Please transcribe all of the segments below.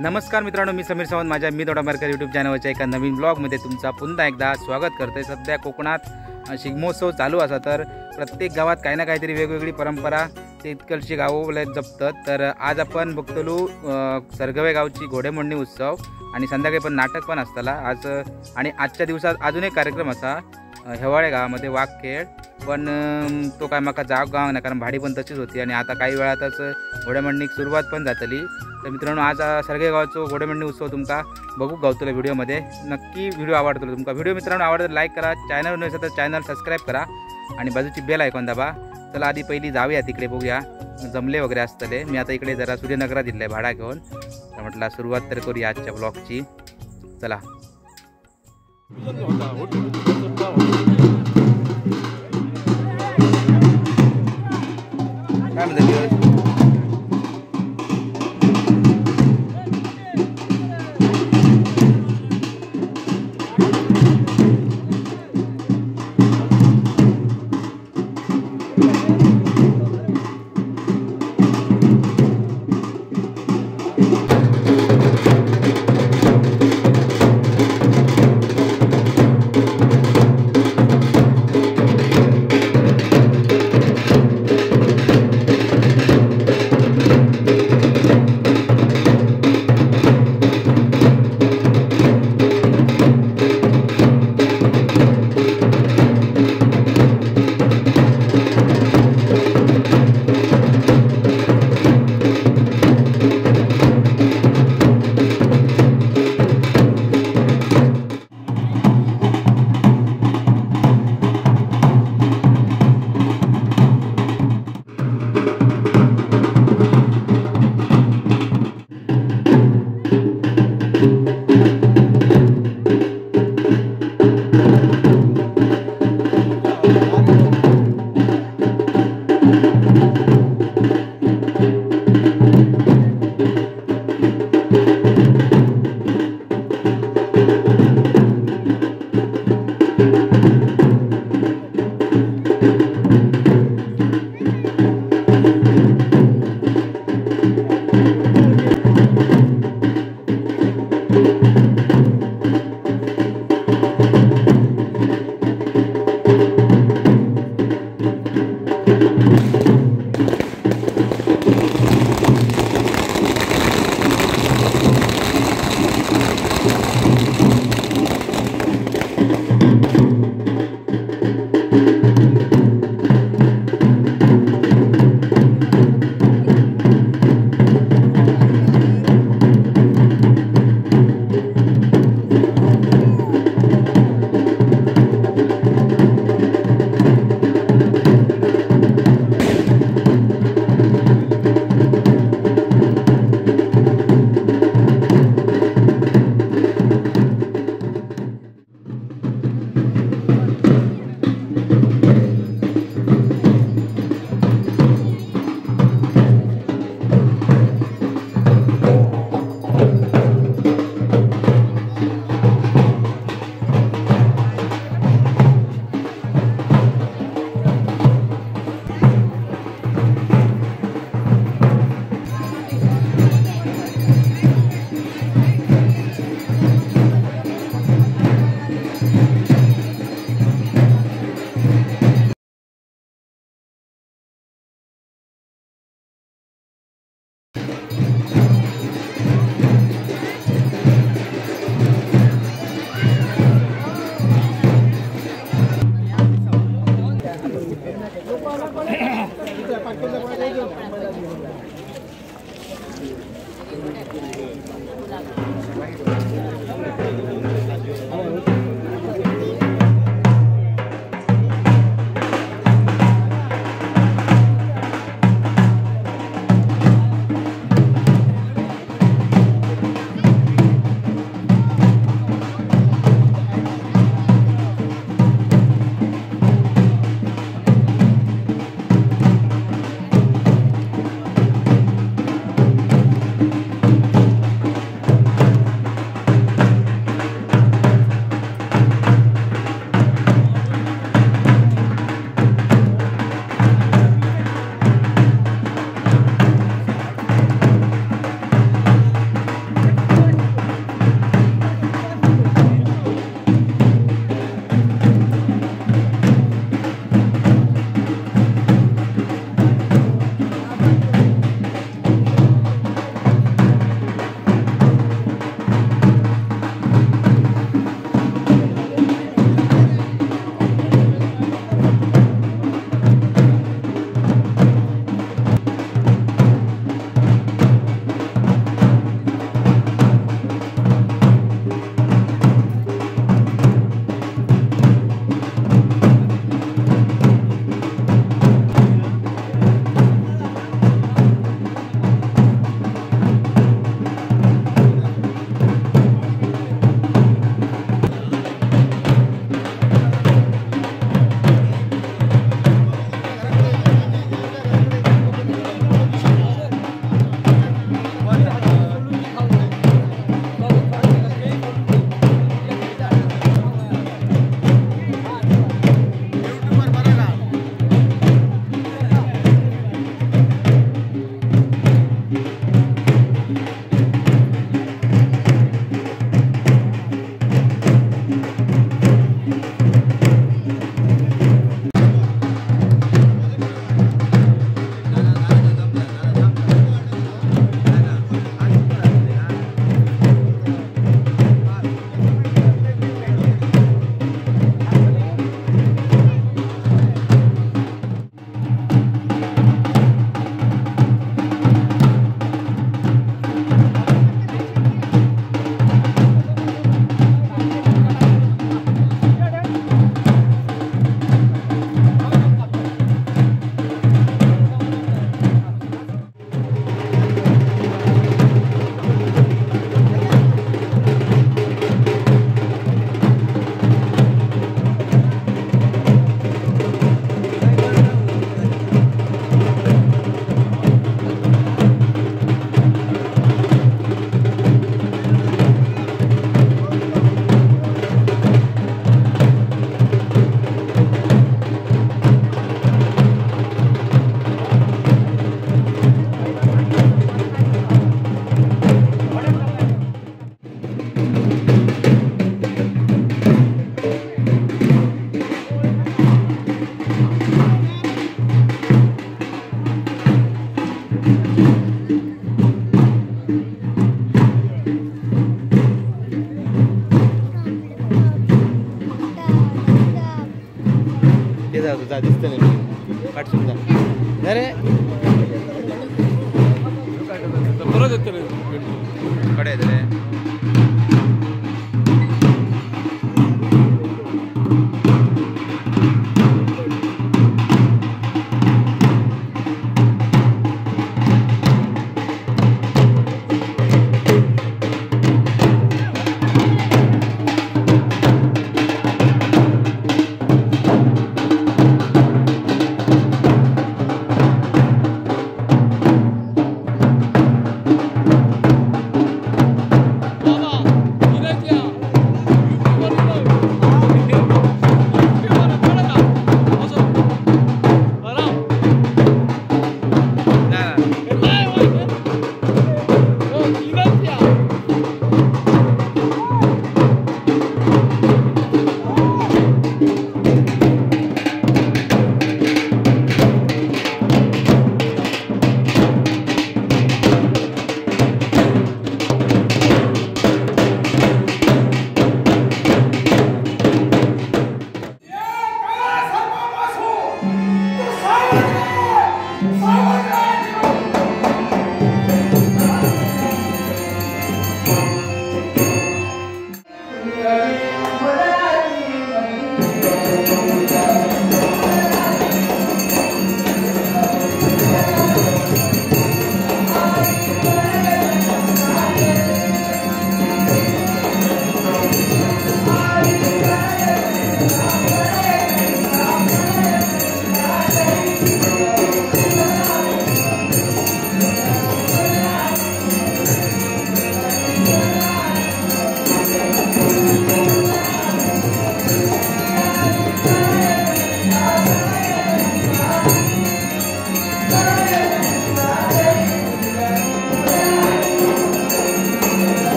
नमस्कार मित्रांनो, मी समीर सावंत माझ्या मी दोडामार्कर यूट्यूब चॅनलवरच्या एका नवीन ब्लॉगमध्ये तुमचा पुन्हा एकदा स्वागत करतोय। सध्या कोकणात शिगमोत्सव चालू असा तर प्रत्येक गावात काही ना काहीतरी वेगवेगळी परंपरा तितकलची गावं जपतात। तर आज आपण बघतलो सरगवे गावची घोडेमोडणी उत्सव आणि संध्याकाळी पण नाटक पण असताला आज। आणि आजच्या दिवसात अजून एक कार्यक्रम असा हेवाळे गावामध्ये वाघ खेळ, पण तो काय मका जाग गाव ना, कारण भाडी पण तशीच होती आणि आता काही वेळातच घोडेमोडणीक सुरुवात पण जातली। तर मित्रांनो, आज सरगे गावचो घोडेमोडणी उत्सव तुमका बघू गावतलो व्हिडिओमध्ये। नक्की व्हिडिओ आवडतलो तुमका। व्हिडिओ मित्रांनो आवडतो लाईक करा, चॅनल नसेल तर चॅनल सबस्क्राईब करा आणि बाजूची बेल आयकॉन दाबा। चला आधी पहिली जाऊया तिकडे, बघूया जमले वगैरे असतले। मी आता इकडे जरा सूर्यनगरात दिलंय भाडा घेऊन, तर म्हटलं सुरुवात तर करूया आजच्या ब्लॉगची। चला काय म्हणतात जा दिसतं नाही काट सुद्धा अरे परत येतं कडे येतं रे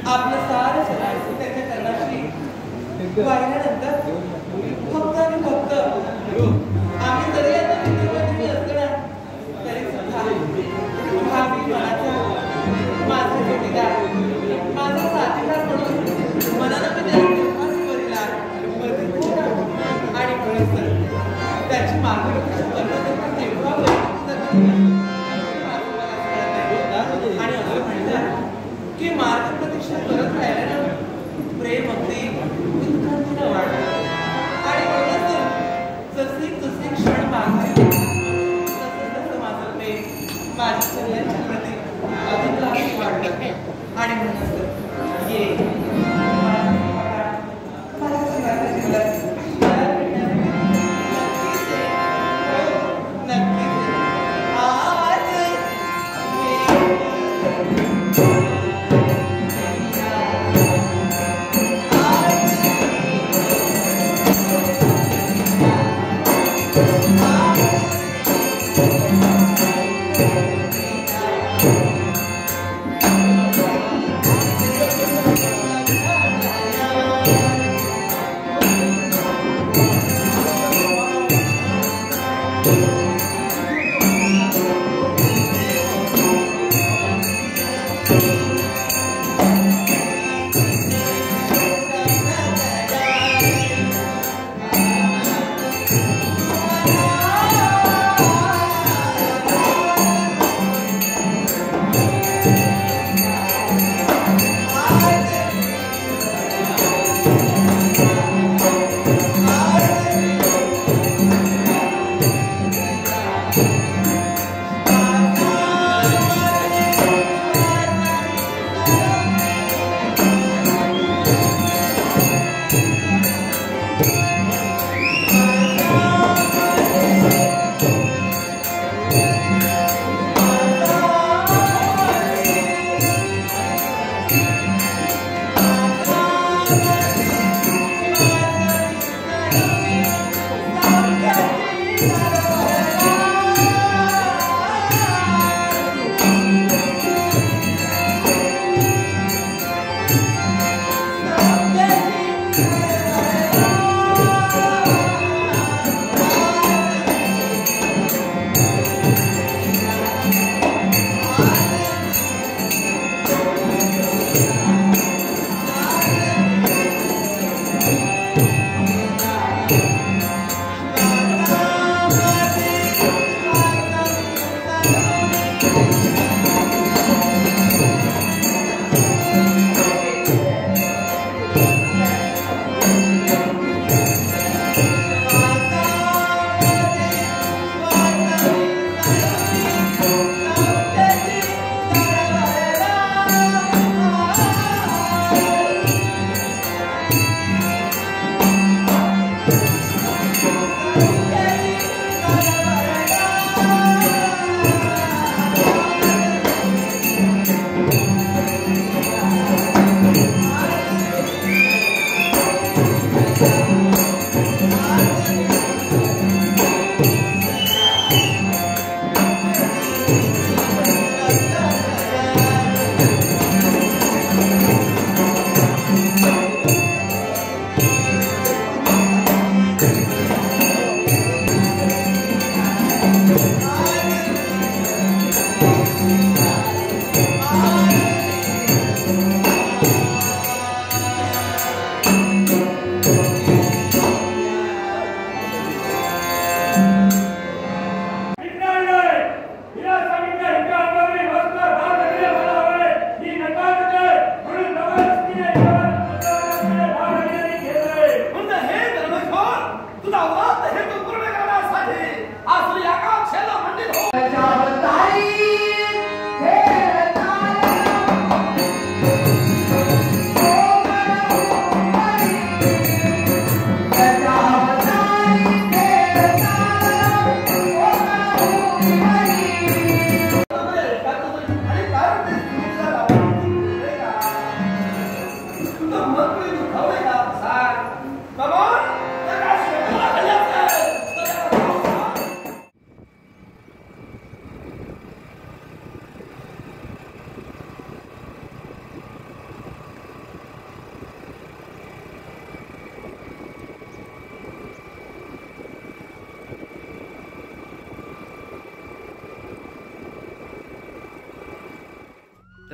आपलं सारं सगळं त्याच्या कर्णाशी वाहिल्यानंतर फक्त आणि फक्त आम्ही जरी आता विद्यार्थी असलो ना तरी सुद्धा हा विमानाचा माझा जोडीदार माझा साथीदार म्हणून मनाला मी त्याला आणि म्हणून त्याची मागणी करणं तेव्हा आणि असं म्हणलं की मार्ग प्रतीक्षा करत राहिल्यानं प्रेम अगदी उत्कंठेनं वाढलं आणि म्हणूनच जसे जसे क्षण मागले तसं माझं प्रेम माझ्या सगळ्यांच्या प्रती अधिक वाढलं आणि म्हणूनच ये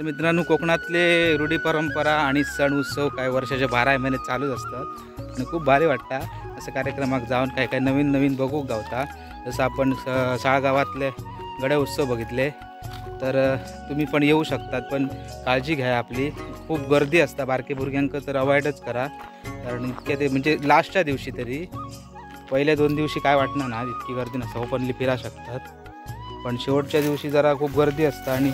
तर मित्रांनो, कोकणातले रूढी परंपरा आणि सण उत्सव काय वर्षाचे 12 महिने चालूच असतात आणि खूप भारी वाटतं असं कार्यक्रमात जाऊन. काय काय नवीन नवीन बघूक गावता. जसं आपण साळगावातले गड्या उत्सव बघितले, तर तुम्ही पण येऊ शकतात, पण काळजी घ्या आपली. खूप गर्दी असता, बारके भुरग्यांक तर अवॉइडच करा, कारण इतके ते म्हणजे लास्टच्या दिवशी तरी. पहिल्या 2 दिवशी काय वाटणार ना, इतकी गर्दी नसतं, ओपनली फिरा शकतात, पण शेवटच्या दिवशी जरा खूप गर्दी असतं. आणि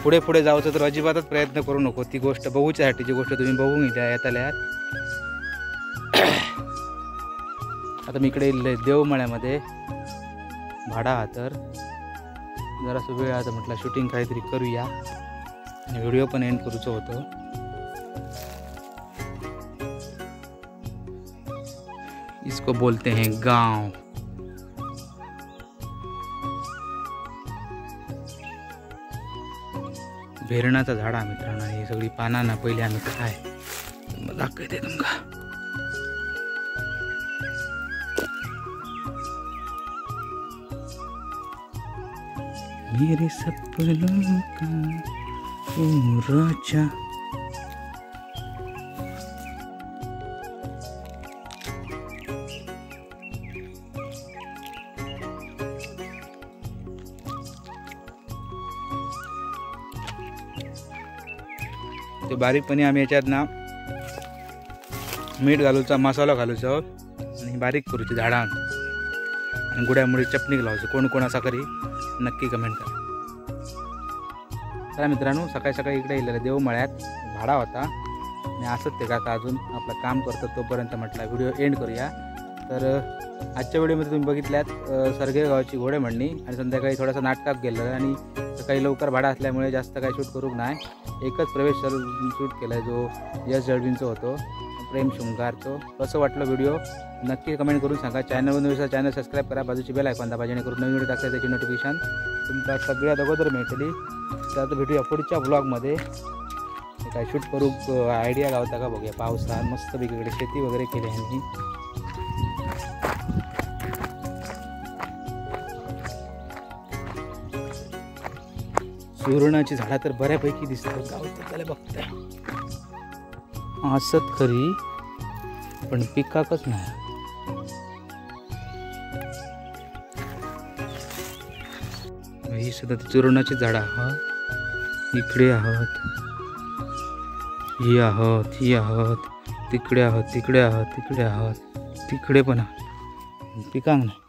पुढे पुढे जायचं तर अजिबातच प्रयत्न करू नको. ती गोष्ट बघूच्यासाठी जी गोष्ट तुम्ही बघून घ्या येताल्यात. आता मी इकडे देवमळ्यामध्ये भाडा, तर जरासं वेळ आता म्हटलं शूटिंग काहीतरी करूया आणि व्हिडिओ पण एंड करूचं होतं. इसको बोलते हैं गांव. भेरणाचं झाड आहे मित्रांनो. ही सगळी पानांना पहिले आम्ही काय दाखवते तुमका. मेरे सपनों का ओ राजा. ते बारीकपणे आम्ही याच्यात ना मीठ घालूचा, मसाला घालूचो आणि बारीक करूची झाडां आणि गुड्यामुळे चटणी लावची. कोण कोण असा करी नक्की कमेंट करा. चला मित्रांनो, सकाळी सकाळी इकडे येलेलं देवमळ्यात भाडा होता आणि असंच ते काका अजून आपलं काम करतो. तोपर्यंत म्हटलं व्हिडिओ एंड करूया. तर आजच्या व्हिडिओमध्ये तुम्ही बघितल्यात सरगेगावची घोडेमंडणी आणि संध्याकाळी थोडासा नाटकात गेलं आणि सकाळी लवकर भाडा असल्यामुळे जास्त काही शूट करूक नाही. एकच प्रवेश शूट केला आहे जो यश जळवींचा होतो, प्रेम शृंगारचं. कसं वाटलं व्हिडिओ नक्की कमेंट करून सांगा. चॅनल सबस्क्राईब करा, बाजूची बेल आयकॉन दाबा, जेणेकरून नवीन व्हिडिओ टाकल्या त्याची नोटिफिकेशन तुमका सगळ्यात अगोदर मिळतली. तर आता भेटूया पुढच्या ब्लॉगमध्ये. काय शूट करू आयडिया गावता का बघूया. पावसात मस्त वेगवेगळे शेती वगैरे केली ह्यांनी. सुरणाची झाडा तर बऱ्यापैकी दिसतात गावतात, त्याला बघता असत खरी, पण पिकाकच नाही. ही सुद्धा चुरणाची झाडा इकडे आहोत, ही आहोत, ही आहोत, तिकडे आहोत, तिकडे आहोत, तिकडे आहोत, तिकडे पण आहोत, पिकांक नाही.